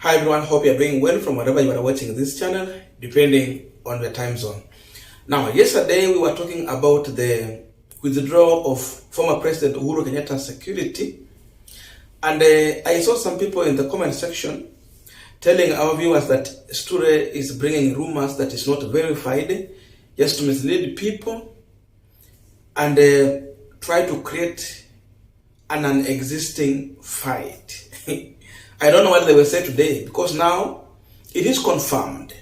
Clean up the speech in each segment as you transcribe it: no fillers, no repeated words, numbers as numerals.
Hi everyone, hope you're doing well from wherever you are watching this channel, depending on the time zone. Now, yesterday we were talking about the withdrawal of former President Uhuru Kenyatta's security, and I saw some people in the comment section telling our viewers that Stureh is bringing rumors that is not verified just to mislead people and try to create an existing fight. I don't know what they will say today, because now it is confirmed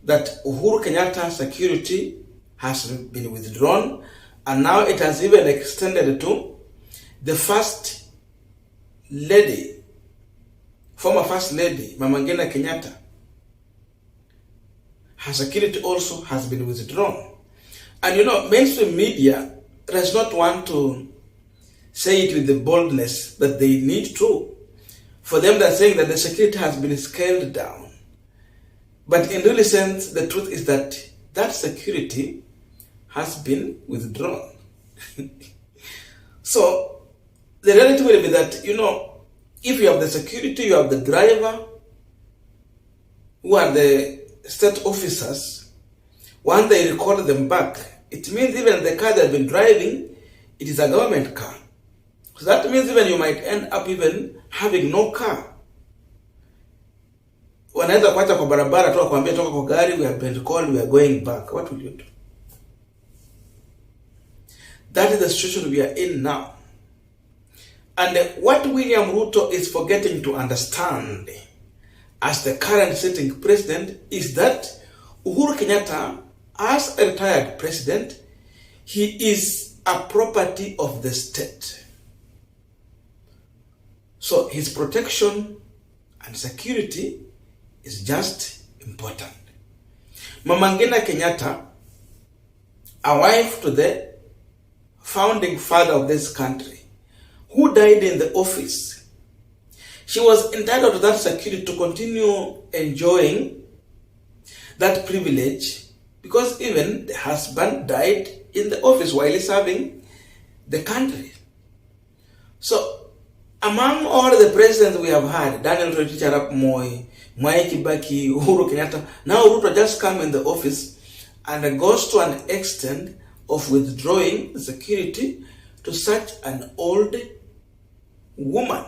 that Uhuru Kenyatta's security has been withdrawn, and now it has even extended to the first lady, former first lady, Mama Ngina Kenyatta. Her security also has been withdrawn. And you know, mainstream media does not want to say it with the boldness that they need to. For them, they're saying that the security has been scaled down. But in real sense, the truth is that that security has been withdrawn. So, the reality will be that, you know, if you have the security, you have the driver, who are the state officers, when they record them back, it means even the car they've been driving, it is a government car. So that means even you might end up even having no car. Wanaweza kuacha kwa barabara tu kuambia toka kwa gari, we have been called, we are going back. What will you do? That is the situation we are in now. And what William Ruto is forgetting to understand as the current sitting president is that Uhuru Kenyatta, as a retired president, he is a property of the state. So his protection and security is just important. Mama Ngina Kenyatta, a wife to the founding father of this country, who died in the office, she was entitled to that security to continue enjoying that privilege, because even the husband died in the office while he's serving the country. So, among all the presidents we have had, Daniel Toroitich arap Moi, Mwai Kibaki, Uhuru Kenyatta, now Ruto just come in the office and goes to an extent of withdrawing the security to such an old woman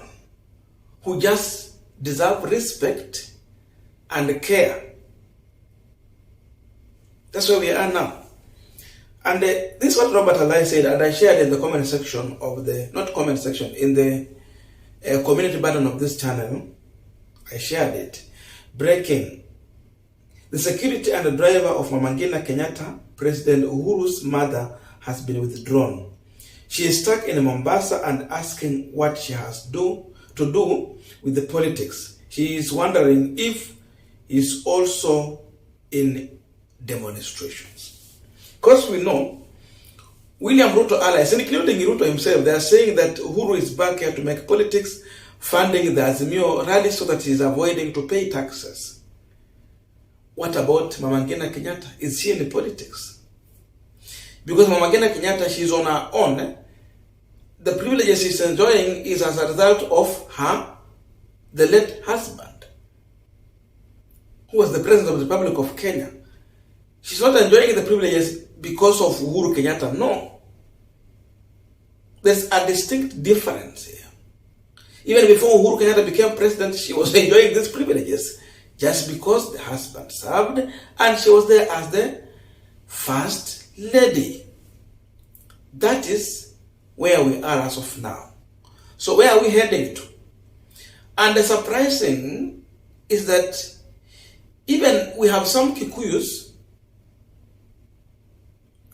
who just deserves respect and care. That's where we are now. And this is what Robert Alai said, and I shared in the comment section of the, not comment section, in the community button of this channel. I shared it. Breaking. The security and the driver of Mama Ngina Kenyatta, President Uhuru's mother, has been withdrawn. She is stuck in Mombasa and asking what she has to do with the politics. She is wondering if he's also in demonstrations. Because we know William Ruto allies, including Ruto himself, they are saying that Uhuru is back here to make politics, funding the Azimio rally so that he is avoiding to pay taxes. What about Mama Ngina Kenyatta? Is she in politics? Because Mama Ngina Kenyatta, she's on her own. The privileges she's enjoying is as a result of her, the late husband, who was the President of the Republic of Kenya. She's not enjoying the privileges because of Uhuru Kenyatta, no. There's a distinct difference here. Even before Uhuru Kenyatta became president, she was enjoying these privileges just because the husband served and she was there as the first lady. That is where we are as of now. So where are we heading to? And the surprising is that even we have some Kikuyus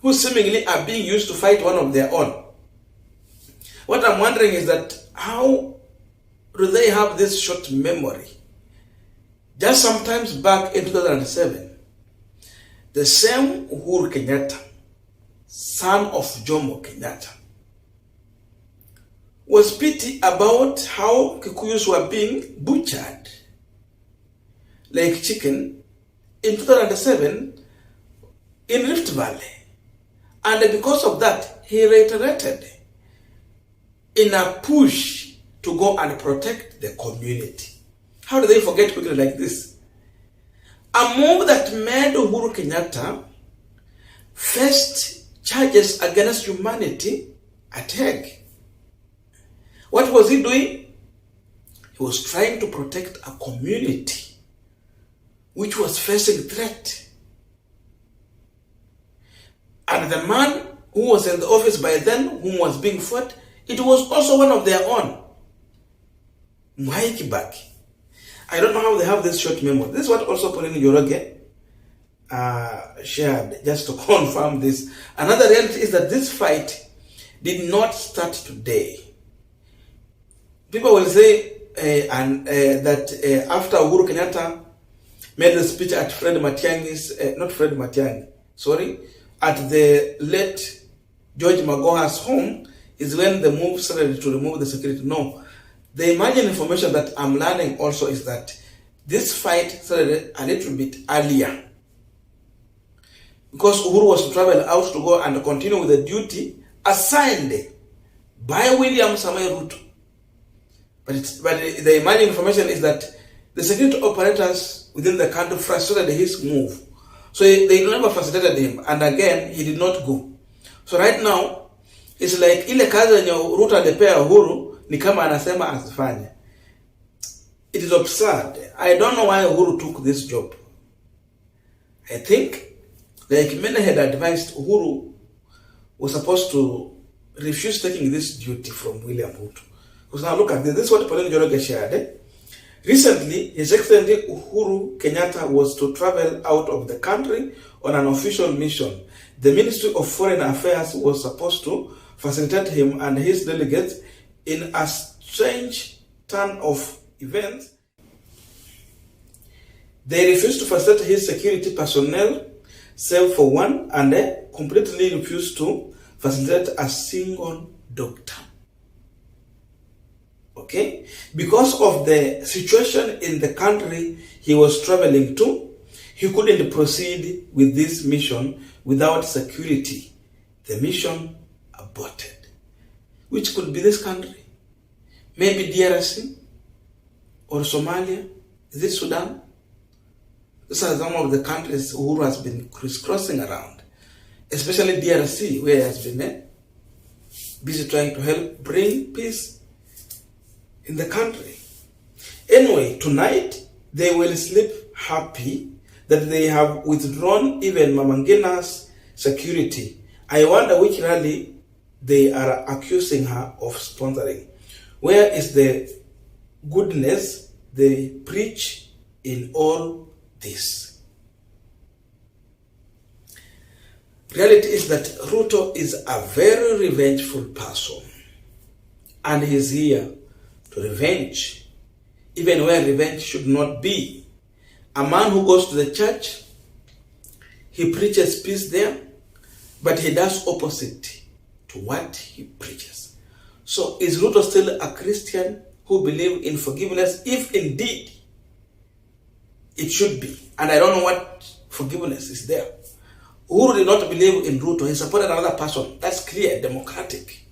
who seemingly are being used to fight one of their own. What I'm wondering is that how do they have this short memory? Just sometimes back in 2007, the same Uhuru Kenyatta, son of Jomo Kenyatta, was pity about how Kikuyus were being butchered like chicken in 2007 in Rift Valley. And because of that, he reiterated in a push to go and protect the community. How do they forget quickly like this? A move that made Uhuru Kenyatta faced charges against humanity at Hague. What was he doing? He was trying to protect a community which was facing threat. And the man who was in the office by then, whom was being fought, it was also one of their own. Mwai Kibaki. I don't know how they have this short memo. This is what also Pauline Njoroge shared, just to confirm this. Another reality is that this fight did not start today. People will say that after Uhuru Kenyatta made the speech at at the late George Magoha's home is when the move started to remove the security. No. The emerging information that I'm learning also is that this fight started a little bit earlier. Because Uhuru was to travel out to go and continue with the duty assigned by William Samoei Ruto. But the emerging information is that the security operators within the country frustrated his move. So they never facilitated him. And again, he did not go. So right now, it's like ile kazi yenye Ruto alipea Uhuru ni kama anasema asifanye. It is absurd. I don't know why Uhuru took this job. I think, like many had advised, Uhuru was supposed to refuse taking this duty from William Ruto. Because now look at this. This is what Pauline Njoroge shared. Recently, His Excellency Uhuru Kenyatta was to travel out of the country on an official mission. The Ministry of Foreign Affairs was supposed to facilitate him and his delegates in a strange turn of events. They refused to facilitate his security personnel, save for one, and they completely refused to facilitate a single doctor. Okay? Because of the situation in the country he was traveling to, he couldn't proceed with this mission without security. The mission aborted. Which could be this country? Maybe DRC or Somalia? Is it Sudan? These are some of the countries Uhuru has been crisscrossing around, especially DRC, where he has been busy trying to help bring peace in the country. Anyway, tonight they will sleep happy that they have withdrawn even Mama Ngina's security. I wonder which rally they are accusing her of sponsoring. Where is the goodness they preach in all this? Reality is that Ruto is a very revengeful person, and he is here to revenge, even where revenge should not be. A man who goes to the church, he preaches peace there, but he does opposite to what he preaches. So is Ruto still a Christian who believes in forgiveness, if indeed it should be? And I don't know what forgiveness is there. Uhuru did not believe in Ruto. He supported another person. That's clear, democratic.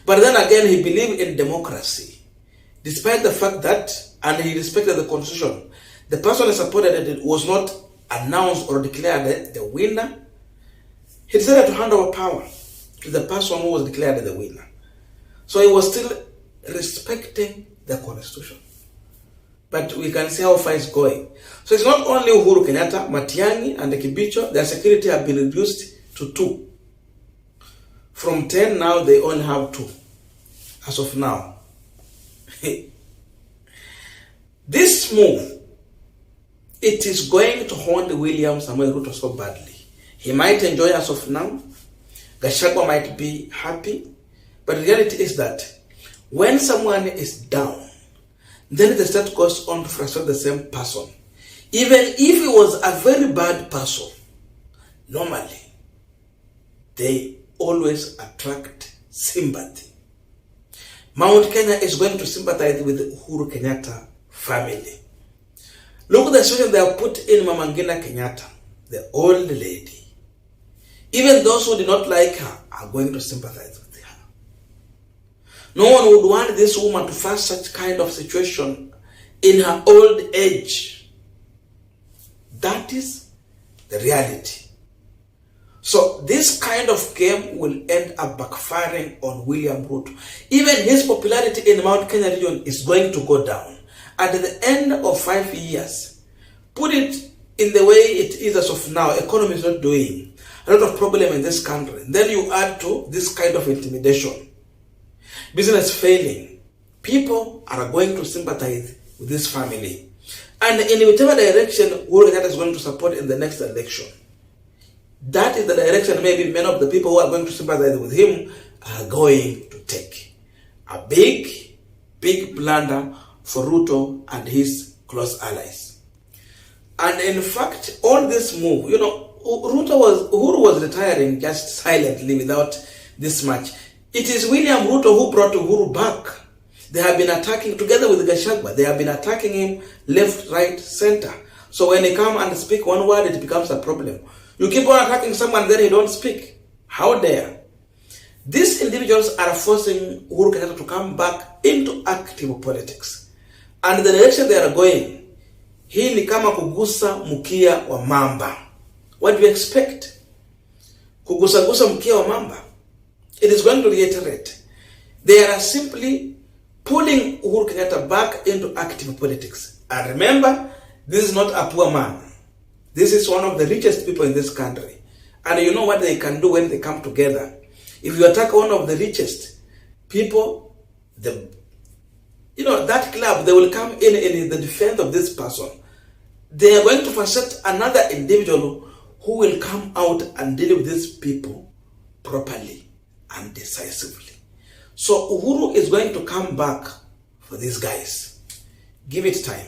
But then again, he believed in democracy. Despite the fact that, and he respected the constitution, the person he supported was not announced or declared the winner. He decided to hand over power to the person who was declared the winner. So he was still respecting the constitution. But we can see how far it's going. So it's not only Uhuru Kenyatta, Matiang'i, and the Kibicho. Their security have been reduced to 2. From 10 now, they only have 2. As of now. This move, it is going to haunt William Samoei Ruto so badly. He might enjoy as of now. Gachagua might be happy. But the reality is that when someone is down, then the state goes on to frustrate the same person. Even if he was a very bad person, normally, they always attract sympathy. Mount Kenya is going to sympathize with the Uhuru Kenyatta family. Look at the situation they have put in Mama Ngina Kenyatta, the old lady. Even those who do not like her are going to sympathize with her. No one would want this woman to face such kind of situation in her old age. That is the reality. So this kind of game will end up backfiring on William Ruto. Even his popularity in Mount Kenya region is going to go down. At the end of 5 years, put it in the way it is as of now, economy is not doing, a lot of problem in this country. Then you add to this kind of intimidation, business failing, people are going to sympathize with this family. And in whichever direction Uhuru Kenyatta is going to support in the next election, that is the direction maybe many of the people who are going to sympathize with him are going to take. A big, big blunder for Ruto and his close allies. And in fact, all this move, Uhuru was retiring just silently without this much. It is William Ruto who brought Uhuru back. They have been attacking, together with Gachagua, they have been attacking him left, right, center. So when he come and speak one word, it becomes a problem. You keep on attacking someone, then he don't speak. How dare? These individuals are forcing Uhuru Kenyatta to come back into active politics. And the direction they are going, hii ni kama kugusa mkia wa mamba. What do you expect? Kugusa mkia wa mamba. It is going to reiterate. They are simply pulling Uhuru Kenyatta back into active politics. And remember, this is not a poor man. This is one of the richest people in this country. And you know what they can do when they come together. If you attack one of the richest people, that club, they will come in the defense of this person. They are going to facilitate another individual who will come out and deal with these people properly and decisively. So Uhuru is going to come back for these guys. Give it time.